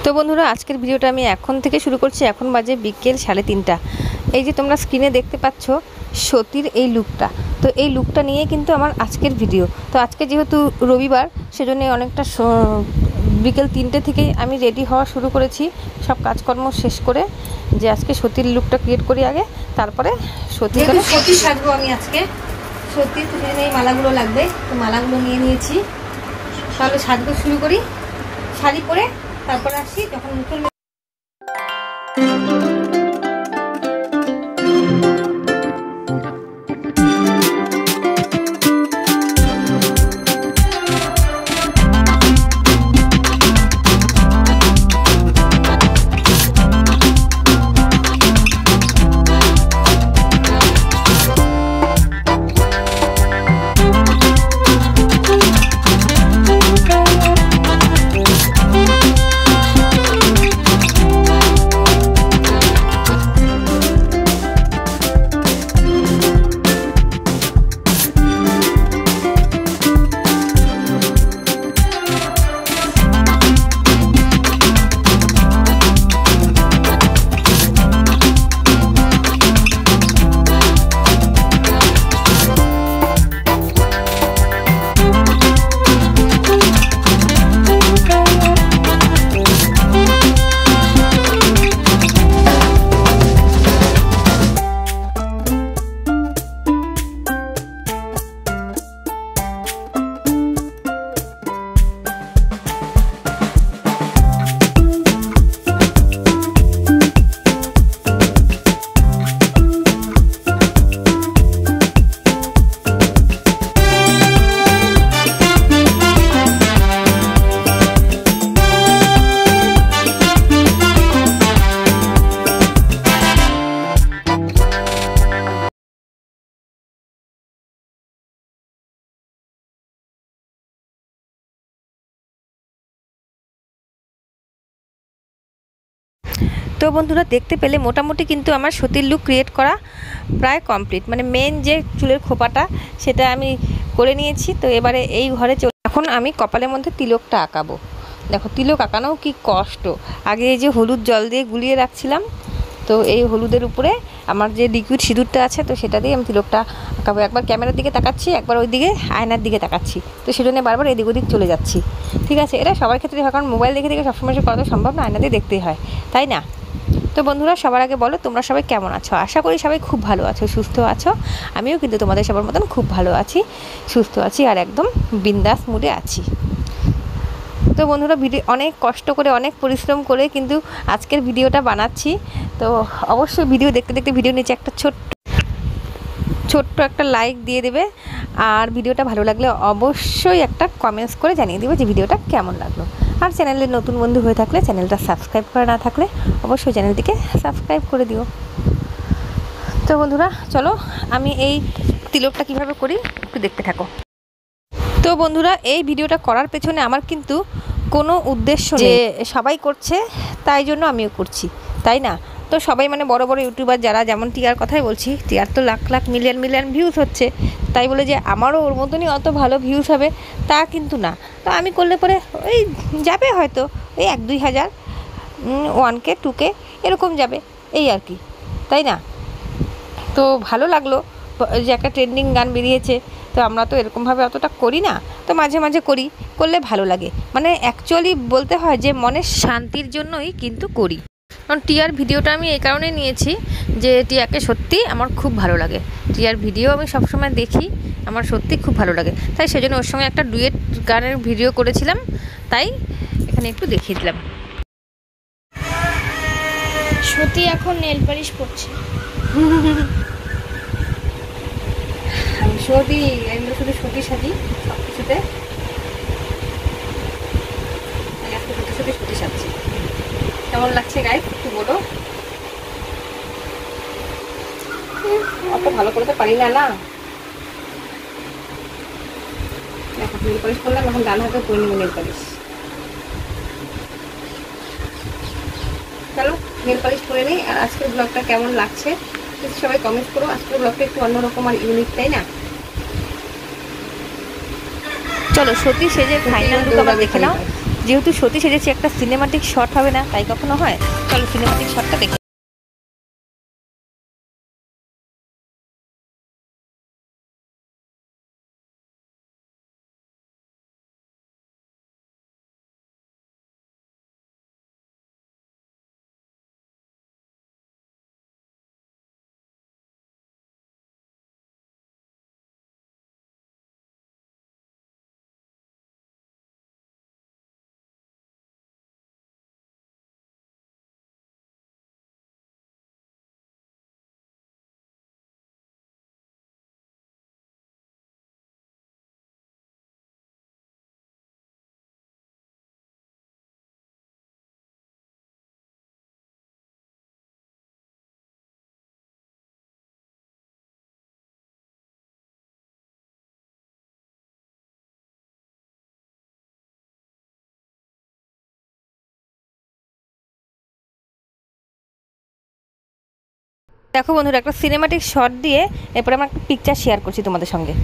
তো বন্ধুরা আজকের ভিডিওটা আমি এখন থেকে শুরু করছি। এখন বাজে বিকেল 3:30। এই যে তোমরা স্ক্রিনে দেখতে পাচ্ছ সতীর এই লুকটা, তো এই লুকটা নিয়ে কিন্তু আমার আজকের ভিডিও। তো আজকে যেহেতু রবিবার সেজন্য অনেকটা বিকেল 3টে থেকেই আমি রেডি হওয়া শুরু করেছি, সব কাজকর্ম শেষ করে, যে আজকে সতীর লুকটা ক্রিয়েট করি আগে, তারপরে সতী সাজবো আমি আজকে। সতীর প্রতিদিন এই মালাগুলো লাগবে, তো মালাগুলো নিয়ে নিয়েছি। তাহলে সাজগো শুরু করি। শাড়ি পরে তারপরে আসি যখন মুখের তো বন্ধুরা দেখতে পেলে মোটামুটি কিন্তু আমার সতীর লুক ক্রিয়েট করা প্রায় কমপ্লিট। মানে মেন যে চুলের খোপাটা সেটা আমি করে নিয়েছি। তো এবারে এই ঘরে এখন আমি কপালের মধ্যে তিলকটা আঁকাবো। দেখো তিলক আঁকানোও কি কষ্ট। আগে এই যে হলুদ জল দিয়ে গুলিয়ে রাখছিলাম, তো এই হলুদের উপরে আমার যে লিকুইড সিঁদুরটা আছে, তো সেটা দিয়ে আমি তিলকটা আঁকাবো। একবার ক্যামেরার দিকে তাকাচ্ছি, একবার ওই দিকে আয়নার দিকে তাকাচ্ছি, তো সেজন্য বারবার এদিক ওদিক চলে যাচ্ছি। ঠিক আছে, এটা সবার ক্ষেত্রে হয়, কারণ মোবাইল দেখে দেখে সবসময় করা তো সম্ভব না, আয়না দিয়ে দেখতেই হয়, তাই না? তো বন্ধুরা সবার আগে বলো তোমরা সবাই কেমন আছো? আশা করি সবাই খুব ভালো আছো, সুস্থ আছো। আমিও কিন্তু তোমাদের সবার মতন খুব ভালো আছি, সুস্থ আছি, আর একদম বিন্দাস মুডে আছি। তো বন্ধুরা অনেক কষ্ট করে, অনেক পরিশ্রম করে কিন্তু আজকের ভিডিওটা বানাচ্ছি। তো অবশ্যই ভিডিও দেখতে দেখতে ভিডিও নিচে একটা ছোট্ট একটা লাইক দিয়ে দেবে, আর ভিডিওটা ভালো লাগলে অবশ্যই একটা কমেন্টস করে জানিয়ে দেবে যে ভিডিওটা কেমন লাগলো। আর চ্যানেলের নতুন বন্ধু হয়ে থাকলে, চ্যানেলটা সাবস্ক্রাইব করা না থাকলে অবশ্যই চ্যানেলটিকে সাবস্ক্রাইব করে দিও। তো বন্ধুরা চলো আমি এই তিলকটা কিভাবে করি একটু দেখতে থাকো। তো বন্ধুরা এই ভিডিওটা করার পেছনে আমার কিন্তু কোনো উদ্দেশ্য নেই, সবাই করছে তাই জন্য আমিও করছি, তাই না? তো সবাই মানে বড় বড় ইউটিউবার যারা, যেমন টিয়ার কথাই বলছি, টিয়ার তো lakh lakh million million views হচ্ছে, তাই বলে যে আমারও ওর মতনই অত ভালো ভিউজ হবে তা কিন্তু না। তো আমি করলে পরে ওই যাবে হয়তো ওই 1-2 হাজার, 1K 2K এরকম যাবে, এই আর কি, তাই না? তো ভালো লাগলো যে একটা ট্রেন্ডিং গান বেরিয়েছে, তো আমরা তো এরকমভাবে অতটা করি না, তো মাঝে মাঝে করি, করলে ভালো লাগে। মানে অ্যাকচুয়ালি বলতে হয় যে মনের শান্তির জন্যই কিন্তু করি। কারণ টিয়ার ভিডিওটা আমি এই কারণে নিয়েছি যে টিয়াকে সত্যি আমার খুব ভালো লাগে, টিয়ার ভিডিও আমি সবসময় দেখি, আমার সত্যি খুব ভালো লাগে, তাই সেজন্য ওর সঙ্গে একটা ডুয়েট গানের ভিডিও করেছিলাম, তাই এখানে একটু দেখিয়ে দিলাম। সত্যি এখন নেল পালিশ পড়ছে। আমি সত্যি শুধু সত্যি সাজি সব কিছুতে, সত্যি সাজছি। কেমন লাগছে গাইস একটু বলো। অত ভালো করে তো পারি না, না দেখো নেল পালিশ করলাম, এখন ডান হাতে করে নেবো নেল পালিশ। চলো নেল পালিশ করে নিই। আর আজকের ব্লগটা কেমন লাগছে সবাই কমেন্ট করো। আজকের ব্লগটা একটু অন্যরকম আর ইউনিক, তাই না? চলো সত্যি সেজে ফাইনাল লুক আবার দেখে নাও। যেহেতু সত্যি সেজেছি, একটা সিনেমাটিক শট হবে না, তাই কখনো হয়? চলো সিনেমাটিক শটটা দেখে। দেখো বন্ধুরা, একটা সিনেমাটিক শট দিয়ে এরপরে আমার একটা পিকচার শেয়ার করছি তোমাদের সঙ্গে।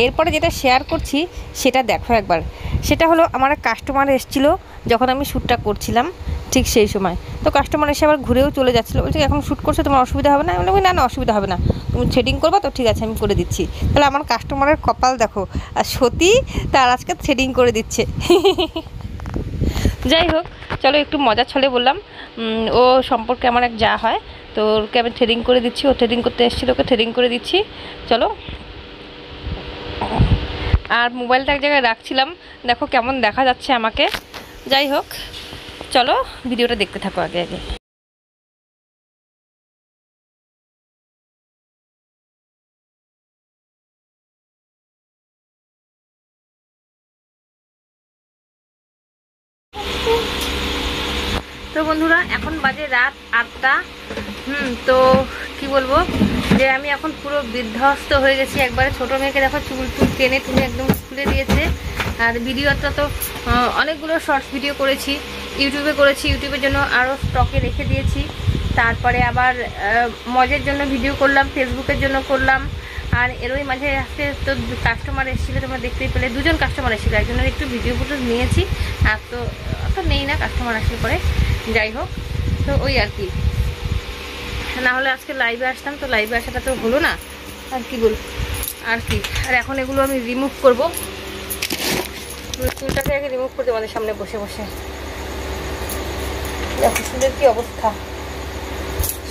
এরপরে যেটা শেয়ার করছি সেটা দেখো একবার। সেটা হলো, আমার কাস্টমার এসেছিলো যখন আমি শ্যুটটা করছিলাম, ঠিক সেই সময়। তো কাস্টমার এসে আবার ঘুরেও চলে যাচ্ছিলো, বলছে এখন শ্যুট করছে, তোমার অসুবিধা হবে না? আমি বললাম না না, অসুবিধা হবে না, তুমি থ্রেডিং করবা তো, ঠিক আছে আমি করে দিচ্ছি। তাহলে আমার কাস্টমারের কপাল দেখো, আর সত্যি তার আজকে থ্রেডিং করে দিচ্ছে। যাই হোক, চলো একটু মজার ছলে বললাম। ও সম্পর্কে আমার এক যা হয়, তো ওকে আমি থ্রেডিং করে দিচ্ছি। ও থ্রেডিং করতে এসেছিলো, ওকে থ্রেডিং করে দিচ্ছি। চলো। আর মোবাইলটা এক জায়গায় রাখছিলাম, দেখো কেমন দেখা যাচ্ছে আমাকে। যাই হোক, চলো ভিডিওটা দেখতে থাকো আগে আগে। তো বন্ধুরা, এখন বাজে রাত 8টা। তো কি বলবো, যে আমি এখন পুরো বিধ্বস্ত হয়ে গেছি একবারে। ছোটো মেয়েকে দেখো চুল টেনে টুনে একদম খুলে দিয়েছে। আর ভিডিওটা তো অনেকগুলো শর্টস ভিডিও করেছি, ইউটিউবে করেছি, ইউটিউবের জন্য আরও স্টকে রেখে দিয়েছি। তারপরে আবার মজের জন্য ভিডিও করলাম, ফেসবুকের জন্য করলাম। আর এরই মাঝে আজকে তো কাস্টমার এসেছিলো, তোমরা দেখতেই পেলে, 2জন কাস্টমার এসেছিলো। একজনের একটু ভিডিও ফুটো নিয়েছি, আর তো নেই না, কাস্টমার আসলে পরে। যাই হোক, তো ওই আর কি, না হলে আজকে লাইভে আসতাম, তো লাইভে আসাটা তো হলো না। আর কি বল, আর কি। আর এখন এগুলো আমি রিমুভ করবো, চুলটাকে আগে রিমুভ করতে আমাদের সামনে বসে বসে। দেখো চুলের কি অবস্থা।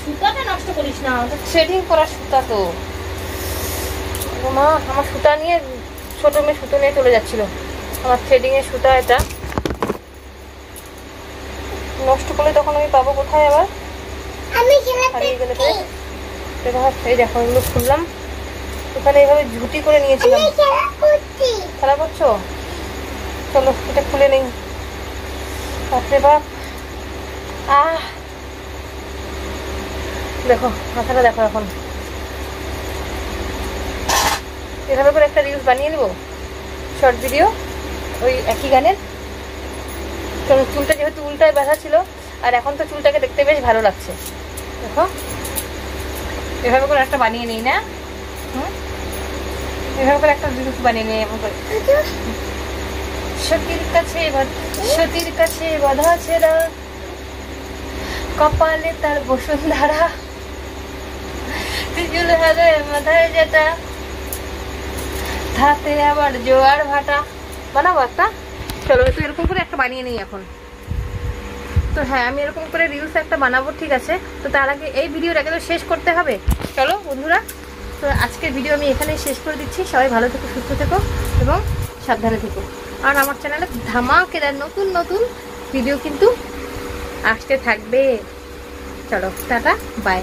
সুতাটা নষ্ট করিস না, থ্রেডিং করা সুতা তো। মা, আমার সুতা নিয়ে ছোটো মেয়ে সুতো নিয়ে চলে যাচ্ছিল। আমার থ্রেডিংয়ের সুতা এটা নষ্ট করলে তখন আমি পাবো কোথায় আবার? হারিয়ে গেলে এই দেখো, এগুলো খুললাম, ওখানে এইভাবে ঝুটি করে নিয়েছিলাম। খেলা করছো? চলো এটা খুলে নেই। বাপরে বাপ, দেখো মাথাটা দেখো। এখন এভাবে করে একটা রিলস বানিয়ে নেবো, শর্ট ভিডিও, ওই একই গানের। চুলটা যেহেতু উল্টায় বাঁধা ছিল, আর এখন তো চুলটাকে দেখতে বেশ ভালো লাগছে। দেখো এভাবে করে একটা বানিয়ে নিই না? এভাবে করে একটা রিলস বানিয়ে নিই এমন করে। সতীর কাছে বাঁধা ছেঁড়া, কপালে তার বসুন্ধরা, চুল হাতে মাথায় যেটা, হাতে আবার জোয়ার ভাটা। বানাবো একটা, চলো তো এরকম করে একটা বানিয়ে নিই এখন। তো হ্যাঁ, আমি এরকম করে রিলস একটা বানাবো, ঠিক আছে। তো তার আগে এই ভিডিওটাকে তো শেষ করতে হবে। চলো বন্ধুরা, তো আজকের ভিডিও আমি এখানেই শেষ করে দিচ্ছি। সবাই ভালো থেকো, সুস্থ থেকো এবং সাবধানে থেকো। আর আমার চ্যানেলে ধামাকেদার নতুন নতুন ভিডিও কিন্তু আসতে থাকবে। চলো টাটা, বাই।